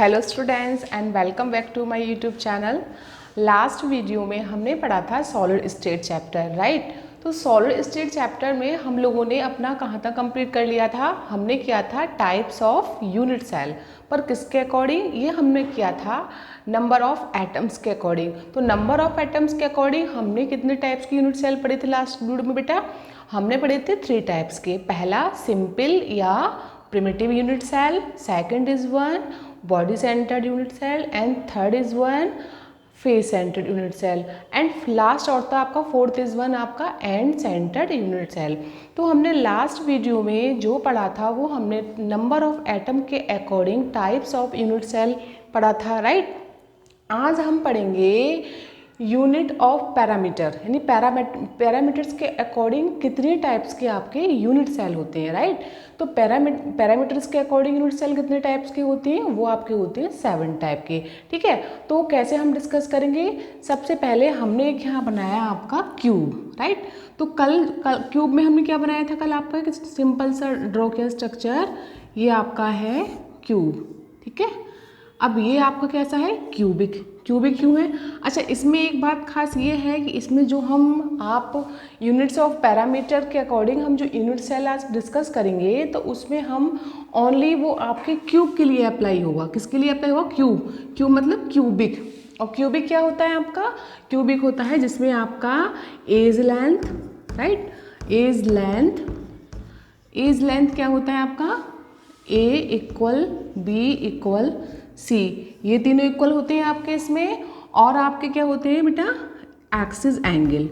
Hello students and welcome back to my YouTube channel. Last video में हमने पढ़ा था सॉलिड स्टेट चैप्टर, राइट। तो सॉलिड स्टेट चैप्टर में हम लोगों ने अपना कहाँ तक कंप्लीट कर लिया था? हमने किया था टाइप्स ऑफ यूनिट सेल, पर किसके अकॉर्डिंग? ये हमने किया था नंबर ऑफ एटम्स के अकॉर्डिंग। तो नंबर ऑफ एटम्स के अकॉर्डिंग हमने कितने टाइप्स के यूनिट सेल पढ़े थे लास्ट वीडियो में बेटा? हमने पढ़े थे 3 टाइप्स के। पहला सिंपल या primitive unit cell, second is one body centered unit cell and third is one face centered unit cell and last और था आपका fourth is one आपका end centered unit cell। तो हमने लास्ट वीडियो में जो पढ़ा था वो हमने नंबर ऑफ एटम के according types of unit cell पढ़ा था, राइट। आज हम पढ़ेंगे यूनिट ऑफ पैरामीटर, यानी पैरामीटर्स के अकॉर्डिंग कितने टाइप्स के आपके यूनिट सेल होते हैं, राइट। तो पैरामीटर्स के अकॉर्डिंग यूनिट सेल कितने टाइप्स के होते हैं? वो आपके होते हैं 7 टाइप के, ठीक है। तो कैसे हम डिस्कस करेंगे? सबसे पहले हमने एक यहाँ बनाया आपका क्यूब, राइट। तो कल क्यूब में हमने क्या बनाया था? कल आपका एक सिंपल सा ड्रॉ किया स्ट्रक्चर, ये आपका है क्यूब, ठीक है। अब ये आपका कैसा है? क्यूबिक क्यों है? अच्छा, इसमें एक बात खास ये है कि इसमें जो आप यूनिट्स ऑफ पैरामीटर के अकॉर्डिंग हम जो यूनिट सेल आज डिस्कस करेंगे तो उसमें हम ओनली वो आपके क्यूब के लिए अप्लाई होगा। किसके लिए अप्लाई होगा? क्यूब मतलब क्यूबिक। और क्यूबिक क्या होता है आपका? क्यूबिक होता है जिसमें आपका edge length, right, edge length क्या होता है आपका? A equal B equal C, ये तीनों इक्वल होते हैं आपके इसमें। और आपके क्या होते हैं बेटा? एक्सिस एंगल,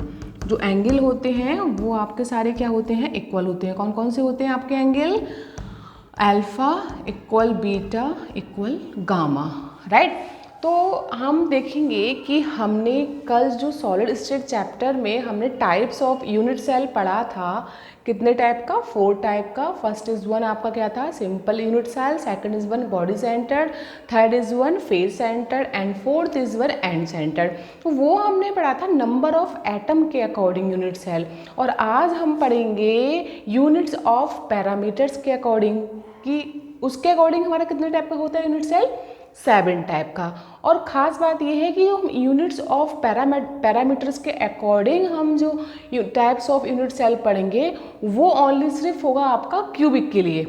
जो एंगल होते हैं वो आपके सारे क्या होते हैं? इक्वल होते हैं। कौन कौन से होते हैं आपके angle? Alpha equal beta equal gamma, right. तो हम देखेंगे कि हमने कल जो सॉलिड स्टेट चैप्टर में हमने टाइप्स ऑफ यूनिट सेल पढ़ा था, कितने टाइप का? 4 टाइप का। फर्स्ट इज वन आपका क्या था? Simple unit cell, second is one body centred, third is one face centred and fourth is one end centred. तो वो हमने पढ़ा था नंबर ऑफ एटम के अकॉर्डिंग यूनिट सेल। और आज हम पढ़ेंगे यूनिट्स ऑफ पैरामीटर्स के अकॉर्डिंग, कि उसके अकॉर्डिंग हमारा कितने टाइप का होता है यूनिट सेल? 7 टाइप का। और ख़ास बात यह है कि हम यूनिट्स ऑफ पैरामीटर्स के अकॉर्डिंग हम जो टाइप्स ऑफ यूनिट सेल पढ़ेंगे वो ओनली सिर्फ होगा आपका क्यूबिक के लिए,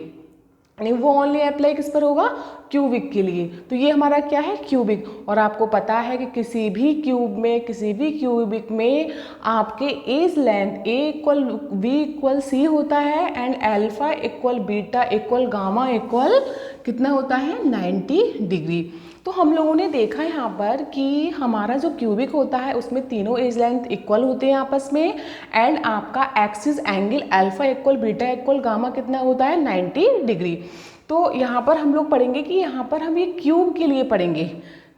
यानी वो ओनली अप्लाई किस पर होगा? क्यूबिक के लिए। तो ये हमारा क्या है? क्यूबिक। और आपको पता है कि किसी भी क्यूबिक में आपके edge length A equal B equal C होता है and alpha equal beta equal gamma equal कितना होता है? 90 डिग्री। तो हम लोगों ने देखा यहाँ पर कि हमारा जो क्यूबिक होता है उसमें तीनों एज लेंथ इक्वल होते हैं आपस में एंड आपका axis angle alpha equal beta equal gamma कितना होता है? 90 डिग्री। तो यहाँ पर हम लोग पढ़ेंगे कि यहाँ पर हम ये क्यूब के लिए पढ़ेंगे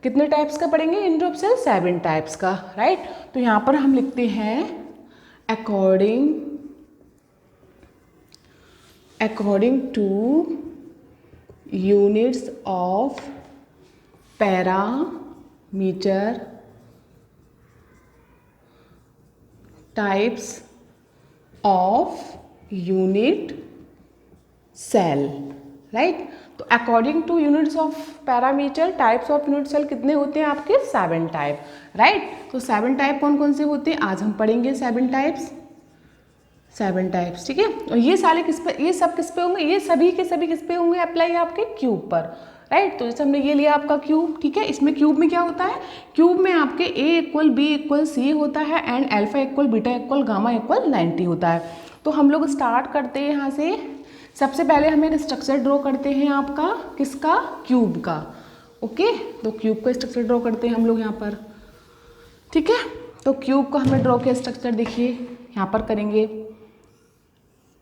कितने टाइप्स का पढ़ेंगे? यूनिट ऑफ सेल 7 टाइप्स का, राइट। तो यहाँ पर हम लिखते हैं according to units of parameter types of unit cell, right. तो according to units of parameter types of unit cell कितने होते हैं आपके? 7 टाइप, राइट। तो 7 टाइप कौन कौन से होते हैं? आज हम पढ़ेंगे 7 टाइप्स, ठीक है। और ये सारे किस पे, ये सब किस पे होंगे? ये सभी के सभी किस पे होंगे? अप्लाई आपके क्यूब पर, राइट। तो जैसे हमने ये लिया आपका क्यूब, ठीक है। इसमें क्यूब में क्या होता है? क्यूब में आपके A equal B equal C होता है and alpha equal beta equal gamma equal 90 होता है। तो हम लोग स्टार्ट करते हैं यहाँ से। सबसे पहले हम एक स्ट्रक्चर ड्रॉ करते हैं आपका, किसका? क्यूब का, ओके। तो क्यूब का स्ट्रक्चर ड्रॉ करते हैं हम लोग यहाँ पर, ठीक है। तो क्यूब का हमने ड्रॉ किया स्ट्रक्चर, देखिए यहाँ पर करेंगे।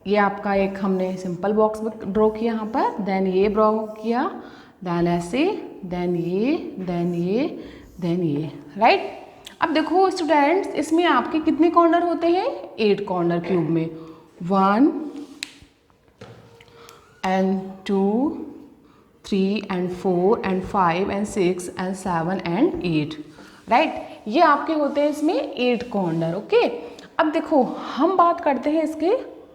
ये आपका एक हमने सिंपल बॉक्स ड्रॉ किया यहाँ पर, देन ये ड्रॉ किया, देन ऐसे, देन ये, राइट। अब देखो स्टूडेंट्स, इसमें आपके कितने कॉर्नर होते हैं? 8 कॉर्नर क्यूब में, 1 and 2 3 and 4 and 5 and 6 and 7 and 8, right. ये आपके होते हैं इसमें 8 कॉर्नर, ओके। अब देखो हम बात करते हैं इसके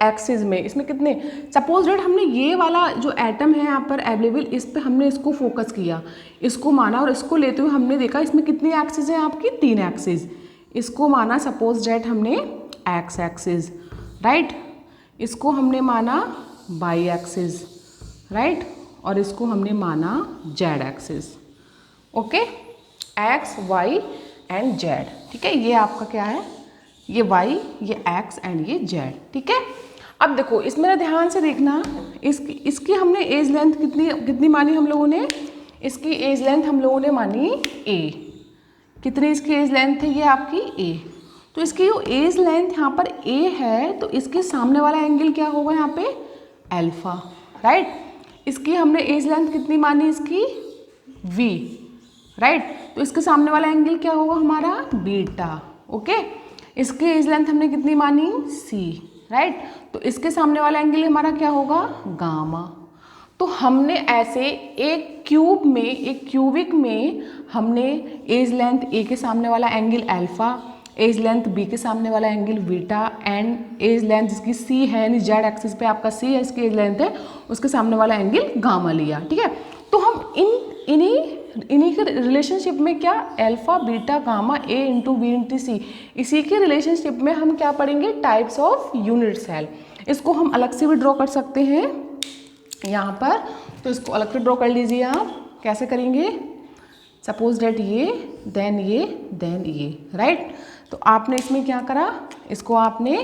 एक्सिस में इसमें कितने, सपोज डेट हमने ये वाला जो एटम है यहाँ पर अवेलेबल, इस पे हमने इसको फोकस किया, इसको माना और इसको लेते हुए हमने देखा इसमें कितनी एक्सिस है आपकी, 3 एक्सिस। इसको माना सपोज डेट हमने एक्स एक्सिस, राइट, इसको हमने माना वाई एक्सिस, राइट, और इसको हमने माना Z axis. Okay, X Y and Z, ठीक है, ये आपका क्या है, ये वाई, ये एक्स एंड ये जेड, ठीक है। अब देखो इसमें ना ध्यान से देखना, इसकी हमने एज लेंथ कितनी मानी हम लोगों ने, इसकी एज लेंथ हम लोगों ने मानी ए। कितनी इसकी एज लेंथ है, ये आपकी ए। तो इसकी जो एज लेंथ यहाँ पर ए है, तो इसके सामने वाला एंगल क्या होगा यहाँ पे, अल्फा, राइट। इसकी हमने एज लेंथ कितनी मानी, इसकी वी, राइट, तो इसके सामने वाला एंगल क्या होगा हमारा, बीटा। ओके, इसकी एज लेंथ हमने कितनी मानी, सी, राइट, तो इसके सामने वाला एंगल हमारा क्या होगा, गामा। तो हमने ऐसे एक क्यूबिक में हमने एज लेंथ ए के सामने वाला angle alpha, edge length B के सामने वाला angle beta and edge length जिसकी सी है, यानी जेड एक्सिस पे आपका सी है, इसकी एज लेंथ है, उसके सामने वाला एंगल गामा लिया, ठीक है। तो हम इन्हीं के रिलेशनशिप में क्या, alpha beta gamma A into B into C, इसी के रिलेशनशिप में हम क्या पढ़ेंगे, टाइप्स ऑफ यूनिट सेल। इसको हम अलग से भी ड्रॉ कर सकते हैं यहाँ पर, तो इसको अलग से ड्रॉ कर लीजिए आप। कैसे करेंगे, सपोज डेट ये, देन ये, राइट। तो आपने इसमें क्या करा, इसको आपने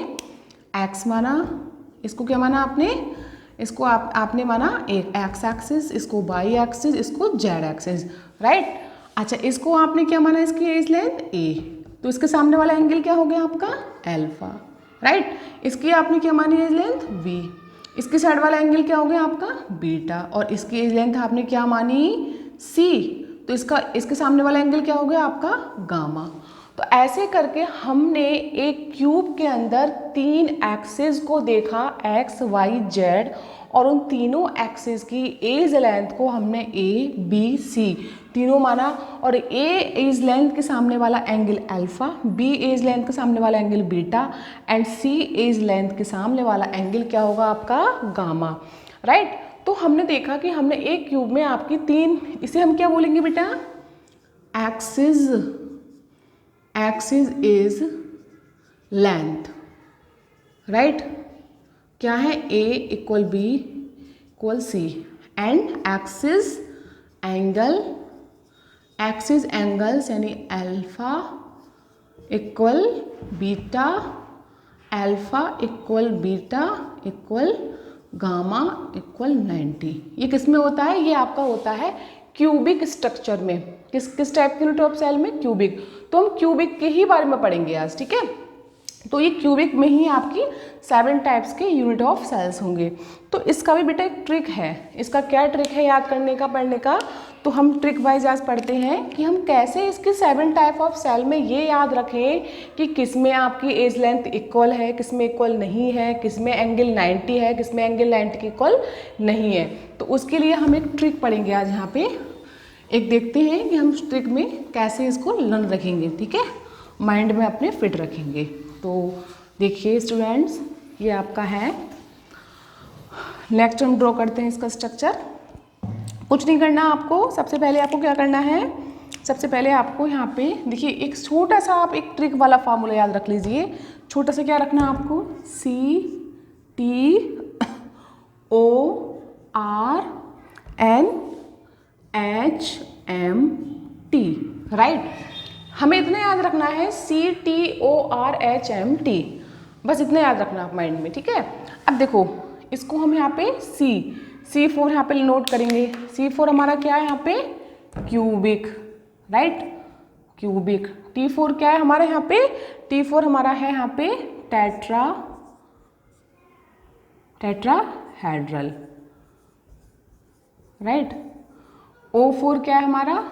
एक्स माना, इसको क्या माना आपने, इसको आपने माना एक एक्स एक्सिस, इसको वाई एक्सिस, इसको जेड एक्सिस, राइट। अच्छा, इसको आपने क्या माना, इसकी एज लेंथ ए, तो इसके सामने वाला एंगल क्या हो गया आपका, अल्फा, राइट। इसकी आपने क्या मानी एज लेंथ वी, इसके साइड वाला एंगल क्या हो गया आपका, बीटा, और इसकी एज लेंथ आपने क्या मानी, सी, तो इसके सामने वाला एंगल क्या हो गया आपका, गामा। तो ऐसे करके हमने एक क्यूब के अंदर 3 एक्सिस को देखा, एक्स वाई जेड, और उन तीनों एक्सिस की एज लेंथ को हमने ए बी सी तीनों माना, और ए एज लेंथ के सामने वाला angle alpha, B edge length के सामने वाला angle beta and C edge length के सामने वाला एंगल क्या होगा आपका, गामा, राइट। तो हमने देखा कि हमने एक क्यूब में आपकी 3, इसे हम क्या बोलेंगे बेटा, एक्सिस इज लेंथ, राइट। क्या है, A equal B equal C and axis angles यानी alpha equal beta, alpha equal beta equal gamma equal 90। ये किस में होता है, ये आपका होता है क्यूबिक स्ट्रक्चर में। किस टाइप के यूनिट ऑफ सेल में, क्यूबिक। तो हम क्यूबिक के ही बारे में पढ़ेंगे आज, ठीक है। तो ये क्यूबिक में ही आपकी 7 टाइप्स के यूनिट ऑफ सेल्स होंगे। तो इसका भी बेटा एक ट्रिक है, इसका क्या ट्रिक है याद करने का, पढ़ने का, तो हम ट्रिक वाइज आज पढ़ते हैं कि हम कैसे इसके 7 टाइप ऑफ सेल में ये याद रखें कि किस में आपकी एज लेंथ इक्वल है, किस में इक्वल नहीं है, किस में एंगल 90 है, किस में एंगल 90 के इक्वल नहीं है। तो उसके लिए हम एक ट्रिक पढ़ेंगे आज यहाँ पे, एक देखते हैं कि हम ट्रिक में कैसे इसको लर्न रखेंगे, ठीक है, माइंड में अपने फिट रखेंगे। तो देखिए स्टूडेंट्स, ये आपका है, नेक्स्ट हम ड्रॉ करते हैं इसका स्ट्रक्चर। कुछ नहीं करना आपको, सबसे पहले आपको क्या करना है, सबसे पहले आपको यहाँ पे देखिए एक छोटा सा आप एक ट्रिक वाला फार्मूला याद रख लीजिए। छोटा सा क्या रखना आपको, CTORNHMT, राइट। हमें इतना याद रखना है CTORHMT, बस इतना याद रखना आप माइंड में, ठीक है। अब देखो इसको हम यहाँ पे C4 यहाँ पे नोट करेंगे। C4 हमारा क्या है यहाँ पे, क्यूबिक, राइट, क्यूबिक। T4 क्या है हमारे यहाँ पे, T4 हमारा है यहाँ पे टेट्राहेड्रल, राइट। O4 क्या है हमारा,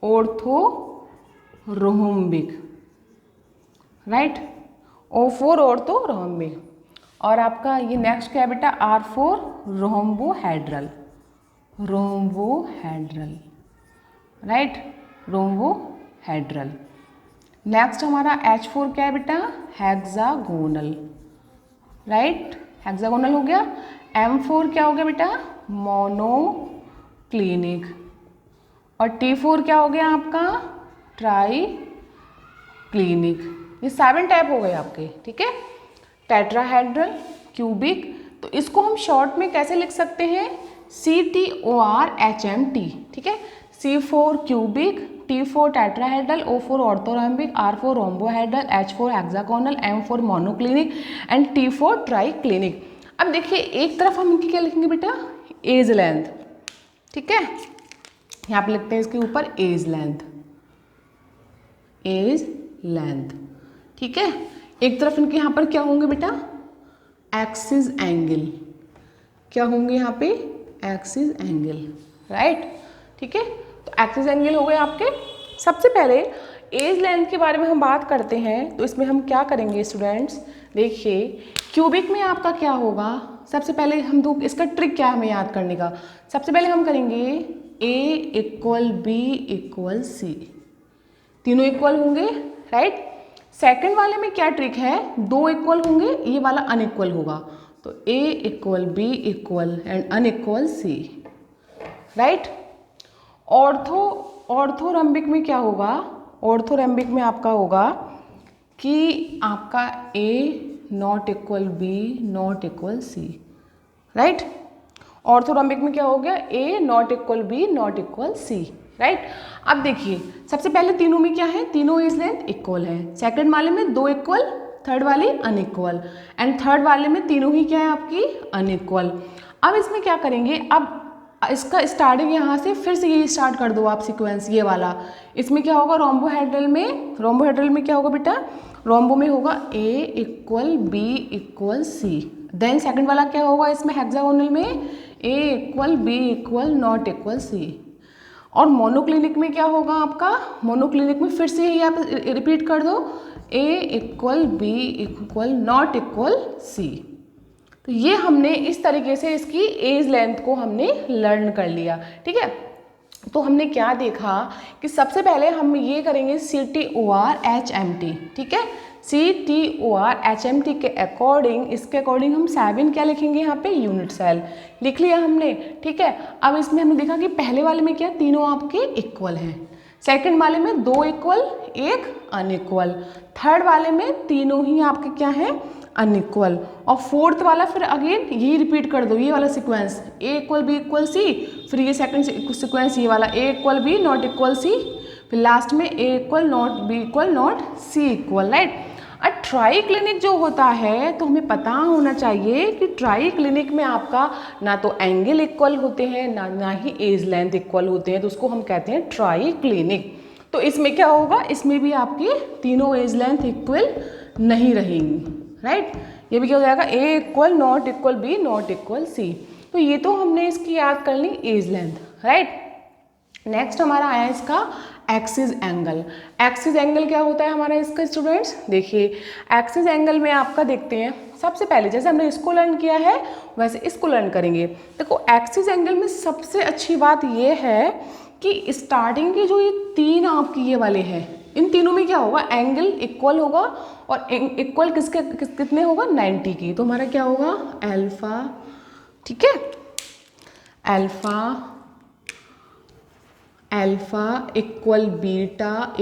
ऑर्थोरोम्बिक, राइट, O4 ऑर्थोरोम्बिक। और आपका ये नेक्स्ट क्या है बेटा, R4 rhombohedral, right, rhombohedral. Next हमारा H4 क्या है बेटा, हेक्सागोनल, राइट, हेक्सागोनल हो गया। M4 क्या हो गया बेटा, मोनोक्लिनिक। और T4 क्या हो गया आपका, ट्राई क्लिनिक। ये 7 टाइप हो गए आपके, ठीक है। टेट्राहेड्रल, क्यूबिक, तो इसको हम शॉर्ट में कैसे लिख सकते हैं, CTORHMT, ठीक है। C4 cubic, T4 tetrahedral, O4 ऑर्थोरॉम्बिक, R4 rhombohedral, H4 hexagonal, M4 monoclinic and T4 ट्राईक्लिनिक। अब देखिए एक तरफ हम इनकी क्या लिखेंगे बेटा, एज लेंथ, ठीक है। यहाँ पे लिखते हैं इसके ऊपर एज लेंथ, एज लेंथ, ठीक है। एक तरफ इनके यहाँ पर क्या होंगे बेटा, एक्सिस एंगल, क्या होंगे यहाँ पे, एक्सिस एंगल, राइट, ठीक है। तो एक्सिस एंगल हो गए आपके। सबसे पहले एज लेंथ के बारे में हम बात करते हैं, तो इसमें हम क्या करेंगे स्टूडेंट्स, देखिए क्यूबिक में आपका क्या होगा, सबसे पहले हम दो, इसका ट्रिक क्या है हमें याद करने का। सबसे पहले हम करेंगे A = B = C, तीनों इक्वल होंगे, राइट। सेकंड वाले में क्या ट्रिक है, 2 इक्वल होंगे, ये वाला अनइक्वल होगा, तो A = B = and unequal C, right. Orthorhombic में क्या होगा, ऑर्थोरम्बिक में आपका होगा कि आपका A ≠ B ≠ C, right. Orthorhombic में क्या हो गया, A ≠ B ≠ C, राइट। अब देखिए सबसे पहले तीनों में क्या है, तीनों एज लेंथ इक्वल है। सेकंड वाले में 2 इक्वल, थर्ड वाले अनइक्वल, एंड थर्ड वाले में तीनों ही क्या है आपकी, अनइक्वल। अब इसमें क्या करेंगे, अब इसका स्टार्टिंग यहाँ से फिर से ये स्टार्ट कर दो आप सीक्वेंस, ये वाला। इसमें क्या होगा, रोम्बोहेड्रल में क्या होगा बेटा, रोम्बो में होगा A = B = C। Then second वाला क्या होगा इसमें, हेक्सागोनल में A = B = C। और मोनोक्लिनिक में क्या होगा आपका, मोनोक्लिनिक में फिर से यही आप रिपीट कर दो, A = B = C। तो ये हमने इस तरीके से इसकी एज लेंथ को हमने लर्न कर लिया, ठीक है। तो हमने क्या देखा कि सबसे पहले हम ये करेंगे CTORHMT, ठीक है। CTORHMT के अकॉर्डिंग, इसके अकॉर्डिंग हम 7 क्या लिखेंगे यहाँ पे, यूनिट सेल लिख लिया हमने, ठीक है। अब इसमें हमने देखा कि पहले वाले में क्या, तीनों आपके इक्वल हैं। सेकंड वाले में 2 इक्वल, 1 अनइक्वल। थर्ड वाले में तीनों ही आपके क्या हैं, अनइक्वल। और फोर्थ वाला फिर अगेन यही रिपीट कर दो, ये वाला सीक्वेंस A = B = C, फिर ये सेकंड सीक्वेंस ये वाला A = B ≠ C, फिर लास्ट में A = B = C equal, right. और ट्राई क्लिनिक जो होता है, तो हमें पता होना चाहिए कि ट्राई क्लिनिक में आपका ना तो एंगल इक्वल होते हैं, ना ही एज लेंथ इक्वल होते हैं, तो उसको हम कहते हैं ट्राई क्लिनिक। तो इसमें क्या होगा, इसमें भी आपकी तीनों एज लेंथ इक्वल नहीं रहेंगी, राइट। ये भी क्या हो जाएगा, A = B ≠ C। तो ये तो हमने इसकी याद कर ली एज लेंथ, राइट। नेक्स्ट हमारा आया इसका एक्सिस एंगल। एक्सिस एंगल क्या होता है हमारा इसका स्टूडेंट्स, देखिए एक्सिस एंगल में आपका देखते हैं, सबसे पहले जैसे हमने इसको लर्न किया है वैसे इसको लर्न करेंगे। देखो एक्सिस एंगल में सबसे अच्छी बात ये है कि स्टार्टिंग के जो ये 3 आपके ये वाले हैं, इन तीनों में क्या होगा, एंगल इक्वल होगा, और इक्वल कितने होगा, 90 की। तो हमारा क्या होगा, अल्फा, ठीक है, alpha = beta =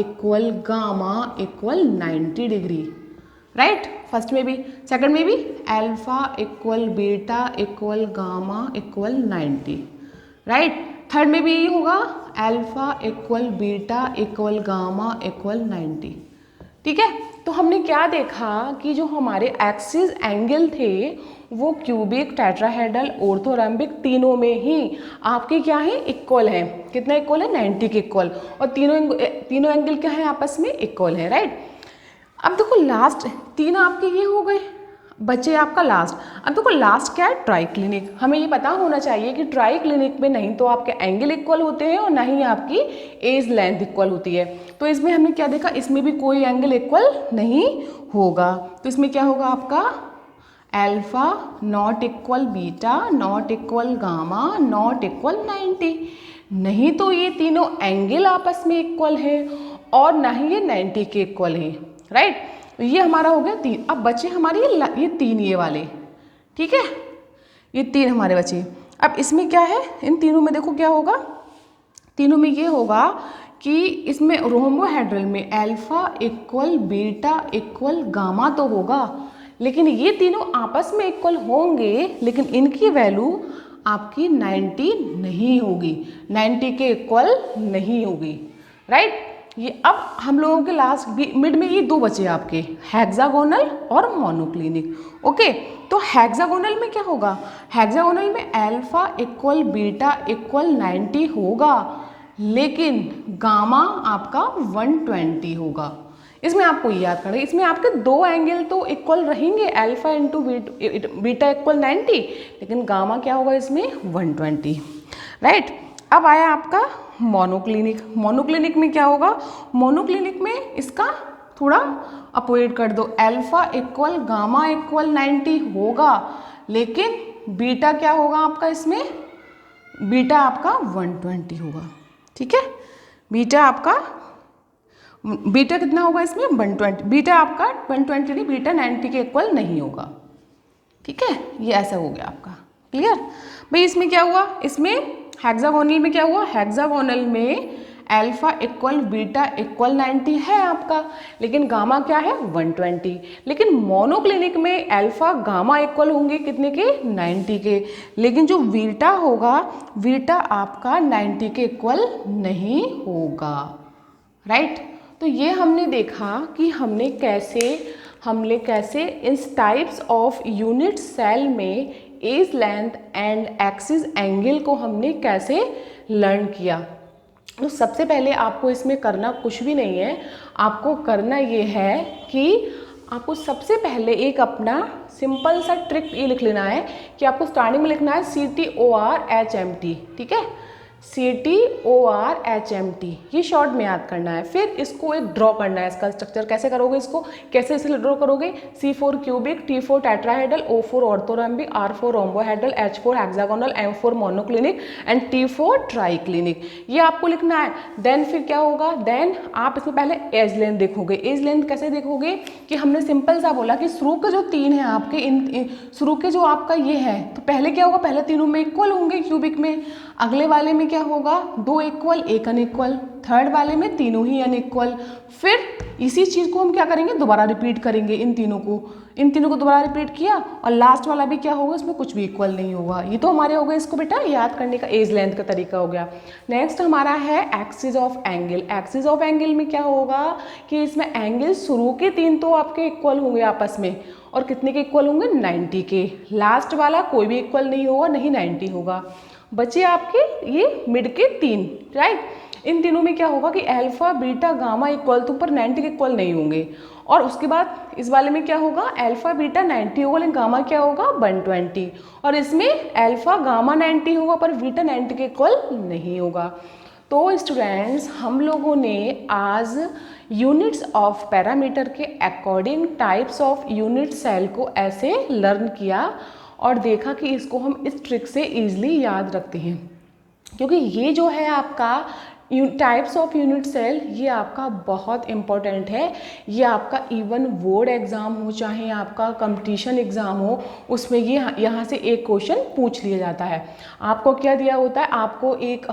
gamma = 90 degree, right. First में भी सेकंड में भी alpha = beta = gamma = 90, right. Third में भी होगा अल्फा = बीटा = गामा = 90, ठीक है। तो हमने क्या देखा कि जो हमारे एक्सिस एंगल थे वो क्यूबिक, टेट्राहेड्रल, ऑर्थोरम्बिक तीनों में ही आपके क्या है, इक्वल है। कितना इक्वल है, 90 के इक्वल। और तीनों एंगल क्या है, आपस में इक्वल है, राइट। अब देखो लास्ट 3 आपके ये हो गए, बचे आपका लास्ट। अब देखो लास्ट क्या है, ट्राई क्लिनिक। हमें ये पता होना चाहिए कि ट्राई क्लिनिक में नहीं तो आपके एंगल इक्वल होते हैं और ना ही आपकी एज लेंथ इक्वल होती है। तो इसमें हमने क्या देखा, इसमें भी कोई एंगल इक्वल नहीं होगा। तो इसमें क्या होगा आपका, अल्फा ≠ बीटा ≠ गामा ≠ 90। नहीं तो ये तीनों एंगल आपस में इक्वल है और ना ही ये 90 के इक्वल है, राइट। ये हमारा हो गया 3। अब बचे हमारे ये 3 ये वाले, ठीक है, ये 3 हमारे बचे। अब इसमें क्या है, इन तीनों में देखो क्या होगा, तीनों में ये होगा कि इसमें रोम्बोहेड्रल में alpha equal beta equal gamma तो होगा, लेकिन ये तीनों आपस में इक्वल होंगे, लेकिन इनकी वैल्यू आपकी 90 नहीं होगी, 90 के इक्वल नहीं होगी, राइट। ये अब हम लोगों के लास्ट मिड में ये 2 बचे आपके, हेक्सागोनल और मोनोक्लिनिक। ओके, तो हेक्सागोनल में क्या होगा, हेक्सागोनल में अल्फा इक्वल बीटा इक्वल 90 होगा, लेकिन गामा आपका 120 होगा। इसमें आपको याद करना है, इसमें आपके 2 एंगल तो इक्वल रहेंगे, अल्फा इंटू बीटा इक्वल 90, लेकिन गामा क्या होगा इसमें 120, राइट। अब आया आपका मोनोक्लिनिक। मोनोक्लिनिक में क्या होगा, मोनोक्लिनिक में इसका थोड़ा अपोजिट कर दो, अल्फा इक्वल गामा इक्वल 90 होगा, लेकिन बीटा क्या होगा आपका इसमें, बीटा आपका 120 होगा, ठीक है। बीटा कितना होगा इसमें 120, बीटा आपका 120 नहीं, बीटा 90 के इक्वल नहीं होगा, ठीक है। ये ऐसा हो गया आपका, क्लियर। भाई इसमें क्या हुआ, इसमें हेक्सागोनल में क्या हुआ, हेक्सागोनल में अल्फा इक्वल बीटा इक्वल 90 है आपका, लेकिन गामा क्या है 120। लेकिन मोनोक्लिनिक में अल्फा गामा इक्वल होंगे कितने के, 90 के, लेकिन जो बीटा होगा, बीटा आपका 90 के इक्वल नहीं होगा, राइट। तो ये हमने देखा कि हमने कैसे इस टाइप्स ऑफ यूनिट सेल में edge length and axis angle को हमने कैसे लर्न किया। तो सबसे पहले आपको इसमें करना कुछ भी नहीं है, आपको करना ये है कि आपको सबसे पहले एक अपना सिंपल सा ट्रिक ये लिख लेना है कि आपको स्टार्टिंग में लिखना है CTORHMT, ठीक है, CTORHMT, ये शॉर्ट में याद करना है। फिर इसको एक ड्रॉ करना है, इसका स्ट्रक्चर कैसे करोगे, इसको कैसे इसे ड्रॉ करोगे, C4 cubic, T4 tetrahedral, O4 orthorhombic, R4 rhombohedral, H4 hexagonal, M4 monoclinic and T4 triclinic, ये आपको लिखना है। देन फिर क्या होगा, देन आप इसमें पहले एज लेंथ देखोगे। एज लेंथ कैसे देखोगे कि हमने सिंपल सा बोला कि शुरू के जो 3 हैं आपके, इन शुरू के जो आपका ये है, तो पहले क्या होगा, पहले तीनों में इक्वल होंगे क्यूबिक में, अगले वाले में क्या होगा 2 इक्वल 1 अनइक्वल, थर्ड वाले में तीनों ही अनइक्वल। फिर इसी चीज़ को हम क्या करेंगे, दोबारा रिपीट करेंगे, इन तीनों को दोबारा रिपीट किया, और लास्ट वाला भी क्या होगा, इसमें कुछ भी इक्वल नहीं होगा। ये तो हमारे हो गए इसको बेटा याद करने का एज लेंथ का तरीका हो गया। नेक्स्ट हमारा है axis of angle. Axis of angle में क्या होगा कि इसमें एंगल शुरू के 3 तो आपके इक्वल होंगे आपस में, और कितने के इक्वल होंगे 90 के, लास्ट वाला कोई भी इक्वल नहीं होगा, नहीं 90 होगा। बचे आपके ये मिड के 3, राइट। इन तीनों में क्या होगा कि अल्फा बीटा गामा इक्वल तो ऊपर 90 के इक्वल नहीं होंगे, और उसके बाद इस वाले में क्या होगा, अल्फा बीटा 90 होगा लेकिन गामा क्या होगा 120, और इसमें अल्फा गामा 90 होगा पर बीटा 90 के इक्वल नहीं होगा। तो स्टूडेंट्स हम लोगों ने आज यूनिट्स ऑफ पैरामीटर के according types of unit cell को ऐसे लर्न किया और देखा कि इसको हम इस ट्रिक से ईजिली याद रखते हैं, क्योंकि ये जो है आपका टाइप्स ऑफ यूनिट सेल, ये आपका बहुत इम्पॉर्टेंट है। ये आपका इवन बोर्ड एग्ज़ाम हो चाहे आपका कंपटीशन एग्ज़ाम हो, उसमें ये यहाँ से एक क्वेश्चन पूछ लिया जाता है। आपको क्या दिया होता है, आपको एक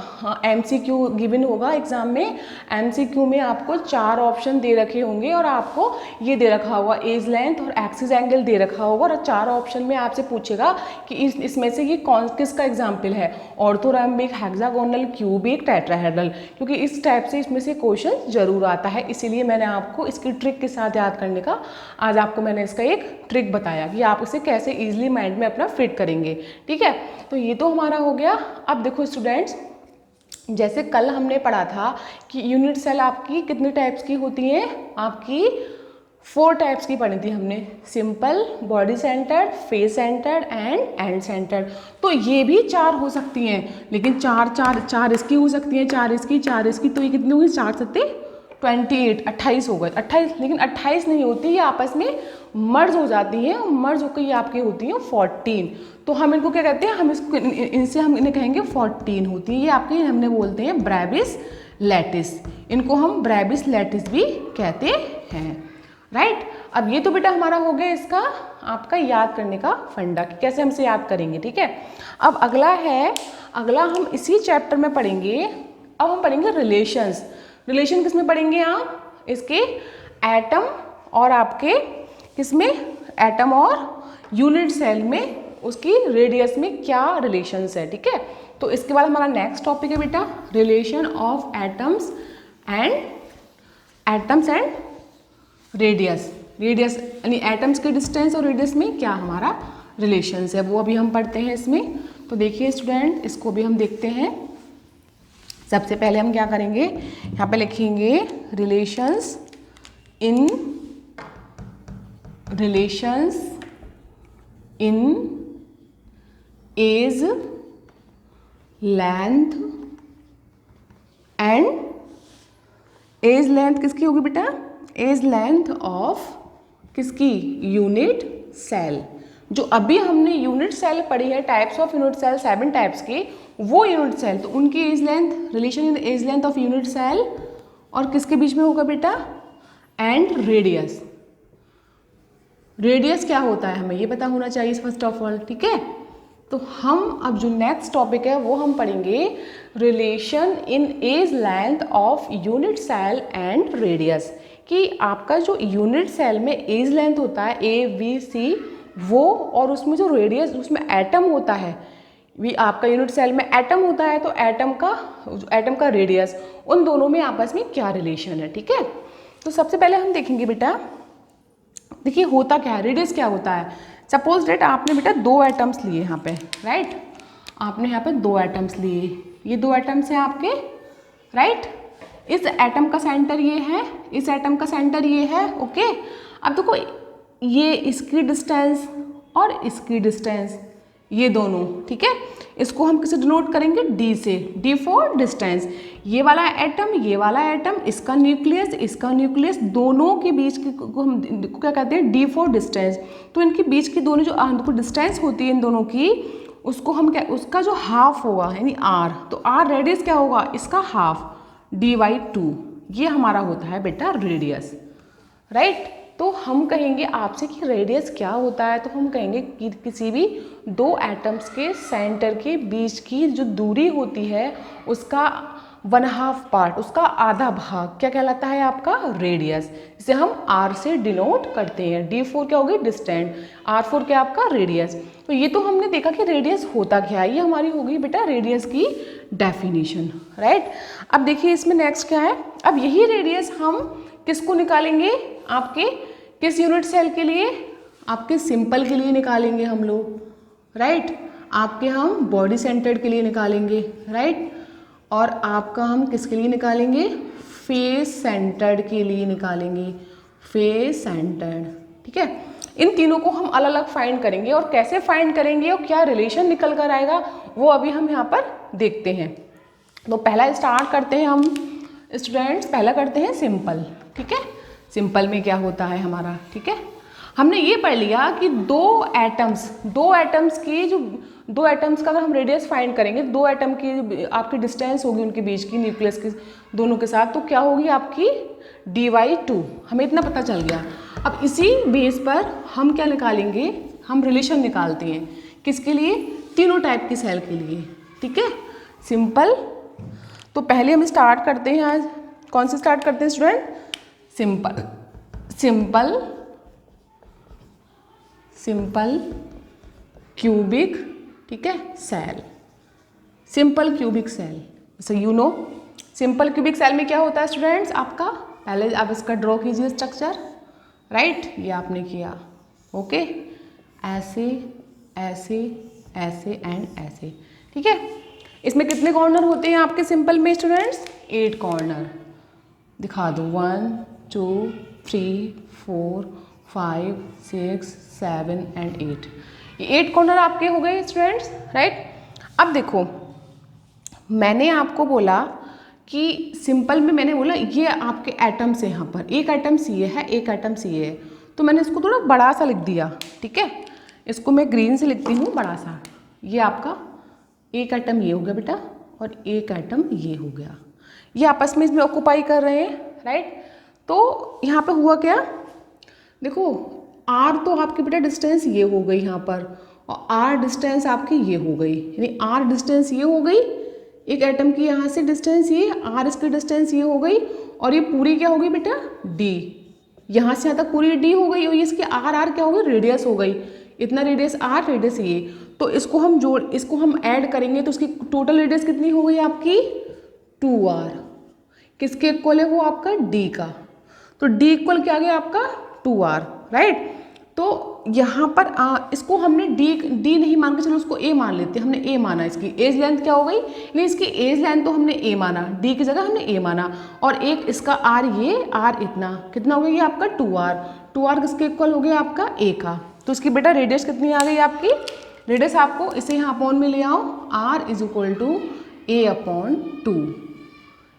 MCQ गिवन होगा एग्ज़ाम में। MCQ में आपको 4 ऑप्शन दे रखे होंगे और आपको ये दे रखा होगा एज लेंथ और एक्सिस एंगल दे रखा होगा, और 4 ऑप्शन में आपसे पूछेगा कि इसमें से ये किसका एग्जाम्पल है, ऑर्थोरम्बिक, हेक्सागोनल, क्यूबिक, टेट्राहेड्रल, क्योंकि इस टाइप से इसमें से क्वेश्चन जरूर आता है। इसीलिए मैंने आपको इसकी ट्रिक के साथ याद करने का आज आपको मैंने इसका एक ट्रिक बताया कि आप इसे कैसे इजीली माइंड में अपना फिट करेंगे, ठीक है। तो ये तो हमारा हो गया। अब देखो स्टूडेंट्स, जैसे कल हमने पढ़ा था कि यूनिट सेल आपकी कितने टाइप्स की होती हैं, आपकी 4 टाइप्स की पढ़ी थी हमने, simple, body centred, face centred and centred. तो ये भी 4 हो सकती हैं, लेकिन 4 इसकी हो सकती हैं, 4 इसकी, 4 इसकी, तो ये कितनी होगी 4 सत्ते 28, 28 हो गए, 28, लेकिन 28 नहीं होती, ये आपस में मर्ज हो जाती हैं, मर्ज होकर ये आपकी होती हैं 14। तो हम इनको क्या कहते हैं, हम इसको इनसे हम इन्हें कहेंगे 14 होती है। ये आपके हमने बोलते हैं ब्रेविस लैटिस, इनको हम ब्रेविस लैटिस भी कहते हैं, राइट। अब ये तो बेटा हमारा हो गया इसका आपका याद करने का फंडा कि कैसे हमसे याद करेंगे, ठीक है। अब अगला हम इसी चैप्टर में पढ़ेंगे। अब हम पढ़ेंगे रिलेशंस। रिलेशन किसमें पढ़ेंगे आप? इसके एटम और आपके किसमें, एटम और यूनिट सेल में उसकी रेडियस में क्या रिलेशंस है, ठीक है। तो इसके बाद हमारा नेक्स्ट टॉपिक है बेटा relation of atoms and radius. Radius यानी एटम्स के डिस्टेंस और रेडियस में क्या हमारा रिलेशंस है, वो अभी हम पढ़ते हैं इसमें। तो देखिए स्टूडेंट, इसको भी हम देखते हैं। सबसे पहले हम क्या करेंगे, यहाँ पे लिखेंगे relations in edge, length and edge length किसकी होगी बेटा? एज लेंथ ऑफ किसकी? Unit cell. जो अभी हमने यूनिट सेल पढ़ी है, types of unit cell 7 types के, वो यूनिट सेल, तो उनकी edge length, relation in edge length of unit cell और किसके बीच में होगा बेटा? And radius. रेडियस क्या होता है हमें ये पता होना चाहिए फर्स्ट ऑफ ऑल, ठीक है। तो हम अब जो नेक्स्ट टॉपिक है वो हम पढ़ेंगे relation in edge length of unit cell and radius, कि आपका जो यूनिट सेल में एज लेंथ होता है ABC वो, और उसमें जो रेडियस, उसमें एटम होता है, भी आपका यूनिट सेल में एटम होता है, तो एटम का रेडियस, उन दोनों में आपस में क्या रिलेशन है, ठीक है। तो सबसे पहले हम देखेंगे बेटा, देखिए होता क्या है, रेडियस क्या होता है। सपोज डेट आपने बेटा 2 एटम्स लिए यहाँ पे, राइट। आपने यहाँ पे 2 एटम्स लिए, ये 2 एटम्स हैं आपके, राइट। इस एटम का सेंटर ये है, इस एटम का सेंटर ये है, ओके। अब देखो ये इसकी डिस्टेंस और इसकी डिस्टेंस, ये दोनों, ठीक है। इसको हम किसे डिनोट करेंगे? D से, D फॉर डिस्टेंस। ये वाला एटम, इसका न्यूक्लियस, दोनों के बीच की को हम क्या कहते हैं? D for distance. तो इनके बीच की दोनों जो डिस्टेंस होती है इन दोनों की, उसको हम क्या, उसका जो हाफ होगा यानी R, तो R रेडियस क्या होगा? इसका हाफ, D/2, ये हमारा होता है बेटा रेडियस, राइट। तो हम कहेंगे आपसे कि रेडियस क्या होता है, तो हम कहेंगे कि किसी भी 2 एटम्स के सेंटर के बीच की जो दूरी होती है उसका 1/2 पार्ट, उसका आधा भाग क्या कहलाता है? आपका रेडियस, जिसे हम R से डिनोट करते हैं। D4 क्या होगी? डिस्टेंट, R4 क्या आपका? रेडियस। तो ये तो हमने देखा कि रेडियस होता क्या है, ये हमारी होगी बेटा रेडियस की डेफिनेशन, राइट। अब देखिए इसमें नेक्स्ट क्या है, अब यही रेडियस हम किसको निकालेंगे? आपके किस यूनिट सेल के लिए? आपके सिंपल के लिए निकालेंगे हम लोग, राइट। आपके हम बॉडी सेंटर्ड के लिए निकालेंगे, राइट। और आपका हम किसके लिए निकालेंगे? फेस सेंटर्ड के लिए निकालेंगे, फेस सेंटर्ड, ठीक है। इन तीनों को हम अलग अलग फाइंड करेंगे, और कैसे फाइंड करेंगे और क्या रिलेशन निकल कर आएगा वो अभी हम यहाँ पर देखते हैं। तो पहला स्टार्ट करते हैं हम स्टूडेंट्स, पहला करते हैं सिंपल, ठीक है। सिंपल में क्या होता है हमारा, ठीक है। हमने ये पढ़ लिया कि 2 एटम्स की जो 2 एटम्स का अगर हम रेडियस फाइंड करेंगे, 2 एटम की आपकी डिस्टेंस होगी उनके बीच की, न्यूक्लियस के दोनों के साथ, तो क्या होगी आपकी? D/2, हमें इतना पता चल गया। अब इसी बेस पर हम क्या निकालेंगे? हम रिलेशन निकालते हैं किसके लिए? तीनों टाइप की सेल के लिए, ठीक है। सिंपल, तो पहले हम स्टार्ट करते हैं, आज कौन से स्टार्ट करते हैं स्टूडेंट? सिंपल क्यूबिक, ठीक है, cell. Simple cubic cell, so you know simple cubic cell में क्या होता है स्टूडेंट्स आपका? पहले आप इसका ड्रॉ कीजिए स्ट्रक्चर, राइट। ये आपने किया, ओके। ऐसे ऐसे ऐसे एंड ऐसे, ठीक है। इसमें कितने कॉर्नर होते हैं आपके सिंपल में स्टूडेंट्स? 8 कॉर्नर। दिखा दो 1 2 3 4 5 6 7 एंड 8, ये 8 कॉर्नर आपके हो गए स्टूडेंट्स, राइट। अब देखो मैंने आपको बोला कि सिंपल में मैंने बोला ये आपके एटम्स है, यहाँ पर एक एटम सी है, एक एटम सी है, तो मैंने इसको थोड़ा बड़ा सा लिख दिया, ठीक है। इसको मैं ग्रीन से लिखती हूँ बड़ा सा। ये आपका एक एटम ये हो गया बेटा, और एक एटम ये हो गया, ये आपस में इसमें ऑक्यूपाई कर रहे हैं, राइट। तो यहाँ पे हुआ क्या, देखो आर तो आपकी बेटा डिस्टेंस ये हो गई यहाँ पर, और आर डिस्टेंस आपकी ये हो गई, यानी आर डिस्टेंस ये हो गई एक एटम की, यहाँ से डिस्टेंस ये, आर इसकी डिस्टेंस ये हो गई, और ये पूरी क्या हो गई बेटा डी, यहाँ से यहाँ तक पूरी डी हो गई, और ये इसकी आर आर क्या हो गई रेडियस हो गई, इतना रेडियस आर रेडियस ये, तो इसको हम ऐड करेंगे तो उसकी टोटल रेडियस कितनी हो गई आपकी 2r, किसके इक्वल है वो आपका डी का, तो डी इक्वल क्या आ गया आपका 2r, राइट। तो यहाँ पर इसको हमने डी नहीं मान के, चलो उसको ए मान लेते हैं, हमने ए माना, इसकी एज लेंथ क्या हो गई, नहीं इसकी एज लेंथ तो हमने ए माना, डी की जगह हमने ए माना, और एक इसका आर ये, आर इतना कितना हो गया ये आपका 2r किसके इक्वल हो गया आपका ए का, तो इसकी बेटा रेडियस कितनी आ गई आपकी, रेडियस आपको इसे यहाँ अपॉन में ले आओ, r is equal to A upon 2,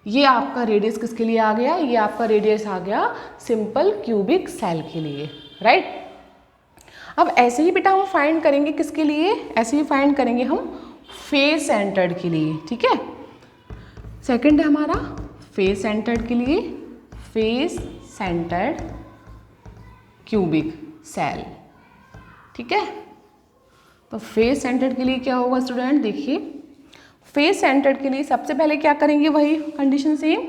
ये आपका रेडियस किसके लिए आ गया, ये आपका रेडियस आ गया सिंपल क्यूबिक सेल के लिए, राइट। अब ऐसे ही बेटा हम फाइंड करेंगे किसके लिए, ऐसे ही फाइंड करेंगे हम फेस सेंटर्ड के लिए, ठीक है। सेकंड है हमारा फेस सेंटर्ड के लिए, फेस सेंटर्ड क्यूबिक सेल, ठीक है। तो फेस सेंटर्ड के लिए क्या होगा स्टूडेंट, देखिए फेस सेंटर्ड के लिए सबसे पहले क्या करेंगे, वही कंडीशन सेम,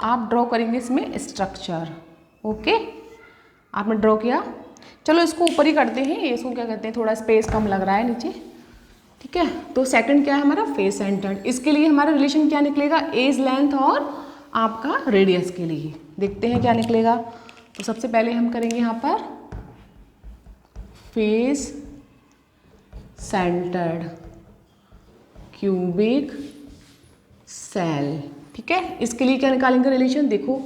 आप ड्रॉ करेंगे इसमें स्ट्रक्चर, ओके। आपने ड्रॉ किया, चलो इसको ऊपर ही करते हैं, इसको क्या कहते हैं, थोड़ा स्पेस कम लग रहा है नीचे, ठीक है। तो सेकंड क्या है हमारा फेस सेंटर्ड, इसके लिए हमारा रिलेशन क्या निकलेगा, एज लेंथ और आपका रेडियस के लिए, देखते हैं क्या निकलेगा। तो सबसे पहले हम करेंगे यहाँ पर फेस सेंटर्ड क्यूबिक सेल, ठीक है। इसके लिए क्या निकालेंगे रिलेशन, देखो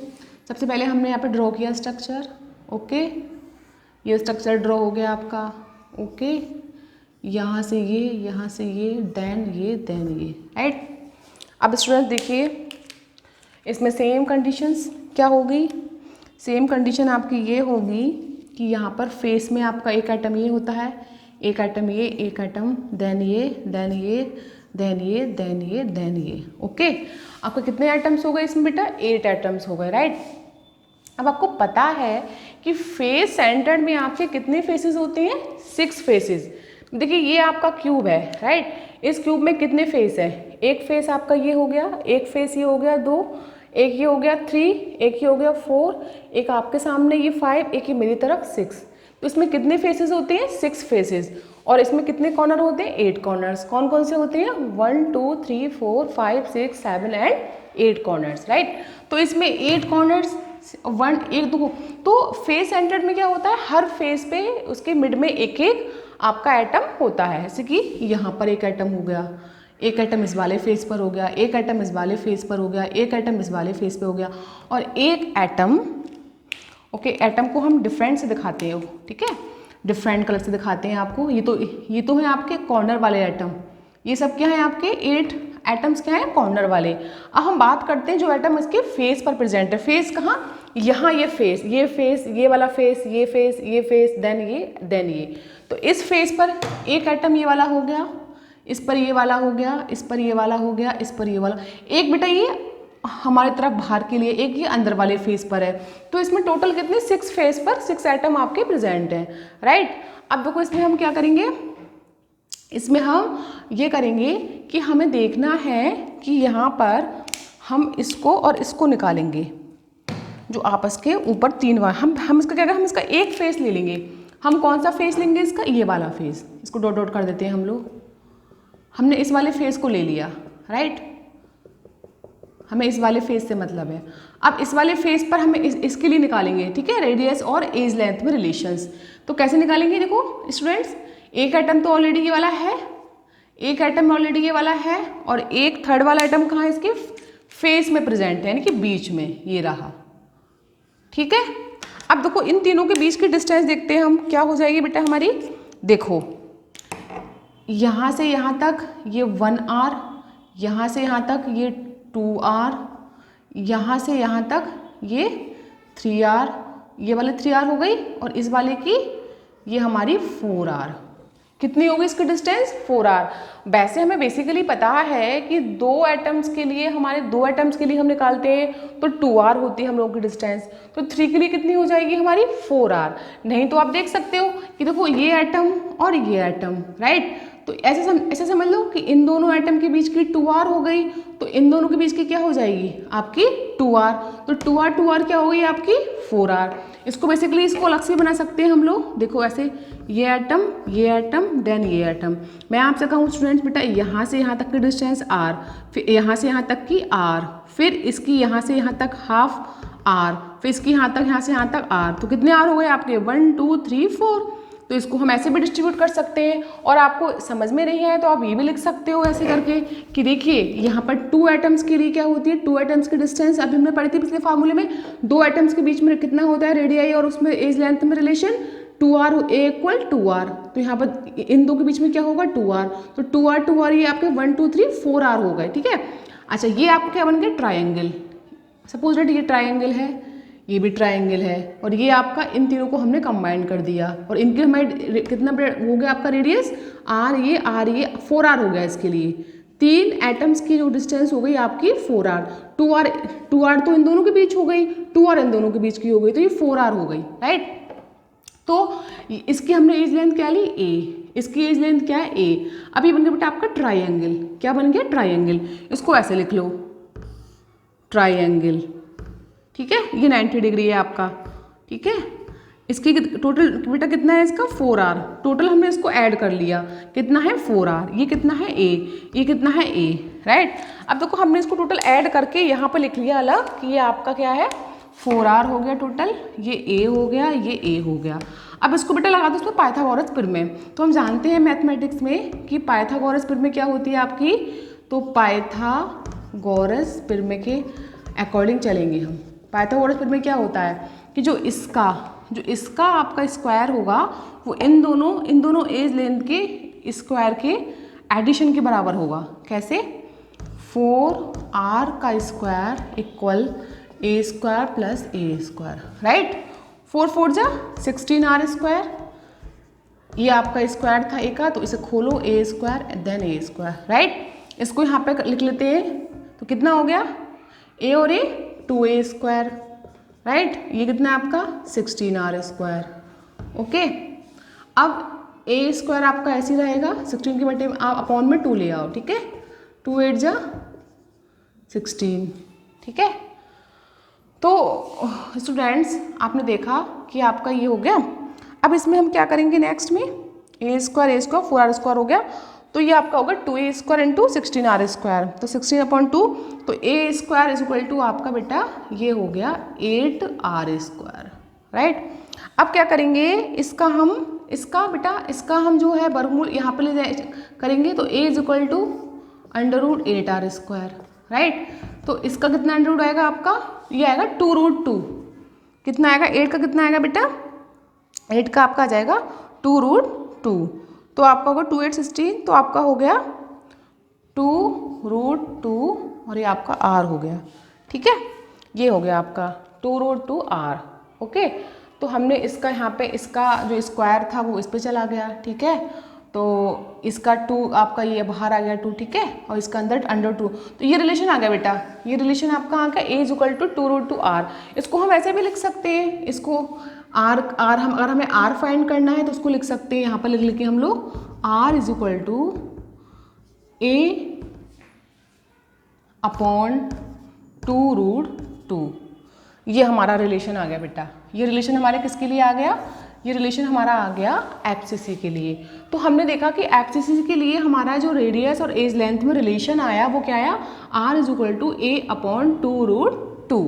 सबसे पहले हमने यहाँ पे ड्रॉ किया स्ट्रक्चर, ओके, ये स्ट्रक्चर ड्रॉ हो गया आपका, ओके, यहाँ से ये, यहाँ से ये, देन ये, देन ये, राइट। अब स्टूडेंट देखिए इसमें सेम कंडीशंस क्या होगी, सेम कंडीशन आपकी ये होगी कि यहाँ पर फेस में आपका एक एटम ये होता है, एक एटम ये, एक एटम, देन ये, देन ये, देन ये, देन ये, देन ये, ओके। आपका कितने एटम्स हो गए इसमें बेटा, 8 एटम्स हो गए, राइट। अब आपको पता है कि फेस सेंटर्ड में आपके कितने फेसेस होते हैं, 6 फेसेस। देखिए ये आपका क्यूब है, राइट, इस क्यूब में कितने फेस है, एक फेस आपका ये हो गया, एक फेस ये हो गया 2, एक ये हो गया 3, एक ये हो गया 4, एक आपके सामने ये 5, एक ये मेरी तरफ 6, तो इसमें कितने फेसेस होते हैं, 6 फेसेस, और इसमें कितने कॉर्नर होते हैं, 8 कॉर्नर्स। कौन कौन से होते हैं, 1 2 3 4 5 6 7 एंड 8 कॉर्नर्स, राइट। तो इसमें 8 कॉर्नर्स, 1 1 2, तो फेस सेंटर्ड में क्या होता है, हर फेस पे उसके मिड में एक एक आपका एटम होता है, जैसे कि यहाँ पर एक एटम हो गया, एक एटम इस वाले फेस पर हो गया, एक एटम इस वाले फेस पर हो गया, एक एटम इस वाले फेस पे हो गया, और एक एटम, ओके, एटम को हम डिफरेंट से दिखाते हैं, ठीक है, डिफरेंट कलर से दिखाते हैं आपको। ये तो है आपके कॉर्नर वाले एटम, ये सब क्या है आपके 8 एटम्स क्या है कॉर्नर वाले। अब हम बात करते हैं जो एटम इसके फेस पर प्रेजेंट है, फेस कहाँ, यहाँ ये फेस, ये फेस, ये वाला फेस, ये फेस, ये फेस, देन ये, देन ये। तो इस फेस पर एक एटम ये वाला हो गया, इस पर ये वाला हो गया, इस पर ये वाला हो गया, इस पर ये वाला, एक बेटा ये हमारे तरफ बाहर के लिए, एक ये अंदर वाले फेस पर है। तो इसमें टोटल कितने 6 फेस पर 6 एटम आपके प्रेजेंट हैं, राइट। अब देखो इसमें हम क्या करेंगे, इसमें हम ये करेंगे कि हमें देखना है कि यहाँ पर हम इसको और इसको निकालेंगे, जो आपस के ऊपर 3 बार हम इसका क्या करें, हम इसका एक फेस ले लेंगे। हम कौन सा फेस लेंगे इसका, ये वाला फेस, इसको डॉट डॉट कर देते हैं हम लोग। हमने इस वाले फेस को ले लिया, राइट, हमें इस वाले फेस से मतलब है। अब इस वाले फेस पर हमें इसके लिए निकालेंगे, ठीक है, रेडियस और एज लेंथ में रिलेशंस। तो कैसे निकालेंगे, देखो स्टूडेंट्स, एक एटम तो ऑलरेडी ये वाला है, एक एटम ऑलरेडी ये वाला है, और एक थर्ड वाला एटम कहाँ है, इसके फेस में प्रेजेंट है, यानी कि बीच में ये रहा, ठीक है। अब देखो इन तीनों के बीच की डिस्टेंस देखते हैं हम, क्या हो जाएगी बेटा हमारी, देखो यहाँ से यहाँ तक ये 1r, यहाँ से यहाँ तक ये 2r, यहाँ से यहाँ तक ये 3r, ये वाले 3r हो गई, और इस वाले की ये हमारी 4r, कितनी होगी इसकी डिस्टेंस 4r। वैसे हमें बेसिकली पता है कि दो एटम्स के लिए हम निकालते हैं तो 2r होती है हम लोगों की डिस्टेंस, तो 3 के लिए कितनी हो जाएगी हमारी 4r। नहीं तो आप देख सकते हो कि देखो ये एटम और ये एटम, राइट, तो ऐसे समझ लो कि इन दोनों एटम के बीच की 2r हो गई, तो इन दोनों के बीच की क्या हो जाएगी आपकी 2r, तो 2r क्या हो गई आपकी 4r। इसको बेसिकली इसको अलग से बना सकते हैं हम लोग, देखो ऐसे ये एटम देन ये एटम। मैं आपसे कहूँ स्टूडेंट्स बेटा यहाँ से यहाँ तक की डिस्टेंस r, फिर यहाँ से यहाँ तक की r, फिर इसकी यहाँ से यहाँ तक हाफ r, फिर इसकी यहाँ से यहाँ तक r, तो कितने r हो गए आपके 1 2 3 4। तो इसको हम ऐसे भी डिस्ट्रीब्यूट कर सकते हैं, और आपको समझ में नहीं आए तो आप ये भी लिख सकते हो ऐसे करके कि देखिए यहाँ पर 2 एटम्स के लिए क्या होती है, 2 एटम्स की डिस्टेंस अभी हमने पढ़ी थी पिछले फार्मूले में, 2 एटम्स के बीच में कितना होता है रेडियाई और उसमें एज लेंथ में रिलेशन 2r a = 2r, तो यहाँ पर इन दो के बीच में क्या होगा 2r, तो 2r ये आपके 1 2 3 4r हो गए, ठीक है। अच्छा ये आपके क्या बन गए ट्राइंगल, सपोज दैट ये ट्राइंगल है, ये भी ट्राइंगल है, और ये आपका इन तीनों को हमने कंबाइन कर दिया, और इनके हमारे कितना हो गया आपका रेडियस r ये 4r हो गया। इसके लिए 3 एटम्स की जो डिस्टेंस हो गई आपकी 4r, 2r तो इन दोनों के बीच हो गई, 2r इन दोनों के बीच की हो गई, तो ये 4r हो गई, राइट। तो इसकी हमने एज लेंथ क्या ली a, इसकी एज लेंथ क्या है a। अब ये बन गया बेटा आपका ट्राइंगल, क्या बन गया ट्राइंगल, इसको ऐसे लिख लो ट्राइंगल, ठीक है, ये 90 डिग्री है आपका, ठीक है। इसकी टोटल बेटा कितना है इसका 4r, टोटल हमने इसको ऐड कर लिया, कितना है 4r, ये कितना है a, ये कितना है a, राइट। अब देखो हमने इसको टोटल ऐड करके यहाँ पर लिख लिया अलग कि ये आपका क्या है 4r हो गया टोटल, ये a हो गया, ये a हो गया। अब इसको बेटा लगा दो उसमें पाइथागोरस प्रमेय, तो हम जानते हैं मैथमेटिक्स में कि पाइथागोरस प्रमेय क्या होती है आपकी, तो पाइथागोरस प्रमेय के अकॉर्डिंग चलेंगे हम। पाइथागोरस प्रमेय क्या होता है कि जो इसका आपका स्क्वायर होगा वो इन दोनों एज लेंथ के स्क्वायर के एडिशन के बराबर होगा। कैसे, 4r का square equal a square plus a square, right. 4 4 जा 16r स्क्वायर, ये आपका स्क्वायर था a का, तो इसे खोलो a square then a square, right. इसको यहाँ पे लिख लेते हैं, तो कितना हो गया a और a 2a स्क्वायर, राइट, ये कितना है आपका 16r स्क्वायर, ओके। अब a स्क्वायर आपका ऐसे ही रहेगा, 16 के बटे आप अपॉन में 2 ले आओ, ठीक है, 2 8 जा 16, ठीक है। तो स्टूडेंट्स आपने देखा कि आपका ये हो गया। अब इसमें हम क्या करेंगे नेक्स्ट में, a स्क्वायर 4r स्क्वायर हो गया, तो ये आपका होगा 2a square into 16r square, तो 16/2, तो a square is equal to आपका बेटा ये हो गया 8r स्क्वायर, राइट। अब क्या करेंगे इसका हम जो है वर्गमूल यहाँ पे ले करेंगे, तो a is equal to √8r square, right. तो इसका कितना अंडर रूट आएगा आपका, ये आएगा 2√2, कितना आएगा 8 का कितना आएगा बेटा, 8 का आपका आ जाएगा 2√2, तो आपका होगा 2 8 16, तो आपका हो गया 2√2 और ये आपका r हो गया, ठीक है, ये हो गया आपका 2√2r, ओके। तो हमने इसका यहाँ पे इसका जो स्क्वायर था वो इस पे चला गया, ठीक है, तो इसका 2 आपका ये बाहर आ गया 2, ठीक है, और इसका अंदर √2, तो ये रिलेशन आ गया बेटा, ये रिलेशन आपका आ गया a is equal to 2√2r। इसको हम ऐसे भी लिख सकते हैं, इसको अगर हमें r फाइंड करना है तो उसको लिख सकते हैं, यहाँ पर लिख के हम लोग r is equal to a upon 2√2, ये हमारा रिलेशन आ गया बेटा। ये रिलेशन हमारे किसके लिए आ गया, ये रिलेशन हमारा आ गया एफसीसी के लिए। तो हमने देखा कि एफसीसी के लिए हमारा जो रेडियस और एज लेंथ में रिलेशन आया वो क्या आया, r is equal to a upon 2√2।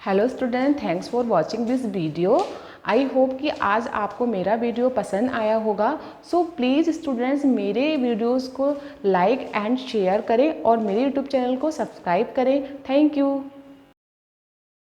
Hello student, thanks for watching this video. I hope कि आज आपको मेरा वीडियो पसंद आया होगा। सो प्लीज़ स्टूडेंट्स मेरे वीडियोस को लाइक एंड शेयर करें और मेरे यूट्यूब चैनल को सब्सक्राइब करें। Thank you.